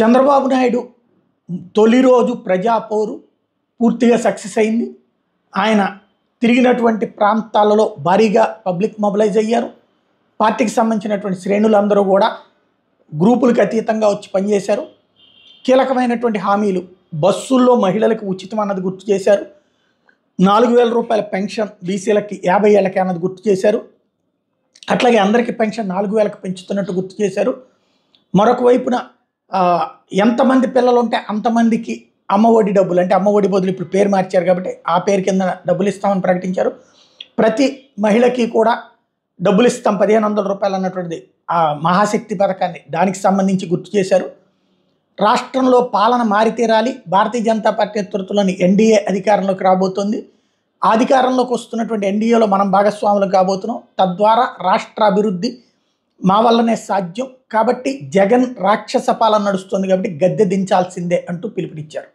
చంద్రబాబు నాయుడు తొలి రోజు ప్రజాపోరు పూర్తిగా సక్సెస్ అయింది. ఆయన తిరిగినటువంటి ప్రాంతాలలో భారీగా పబ్లిక్ మొబిలైజ్ అయ్యారు. పార్టీకి సంబంధించినటువంటి శ్రేణులందరూ కూడా గ్రూపులకు అతీతంగా వచ్చి పనిచేశారు. కీలకమైనటువంటి హామీలు, బస్సుల్లో మహిళలకు ఉచితం అన్నది గుర్తు చేశారు. 4,000 రూపాయల పెన్షన్ బీసీలకి 50 ఏళ్ళకి అన్నది గుర్తు చేశారు. అట్లాగే అందరికీ పెన్షన్ 4,000కి పెంచుతున్నట్టు గుర్తు చేశారు. మరొక వైపున ఎంతమంది పిల్లలు ఉంటే అంతమందికి అమ్మఒడి డబ్బులు, అంటే అమ్మఒడి బదులు ఇప్పుడు పేరు మార్చారు కాబట్టి ఆ పేరు కింద డబ్బులు ఇస్తామని ప్రకటించారు. ప్రతి మహిళకి కూడా డబ్బులు ఇస్తాం 1,500 రూపాయలు అన్నటువంటిది ఆ మహాశక్తి పథకాన్ని, దానికి సంబంధించి గుర్తు చేశారు. రాష్ట్రంలో పాలన మారితీరాలి, భారతీయ జనతా పార్టీ నేతృత్వంలోని ఎన్డీఏ అధికారంలోకి రాబోతోంది. అధికారంలోకి వస్తున్నటువంటి ఎన్డీఏలో మనం భాగస్వాములు కాబోతున్నాం. తద్వారా రాష్ట్ర అభివృద్ధి మా వల్లనే సాధ్యం కాబట్టి జగన్ రాక్షస పాలన నడుస్తుంది కాబట్టి గద్దె దించాల్సిందే అంటూ పిలుపునిచ్చారు.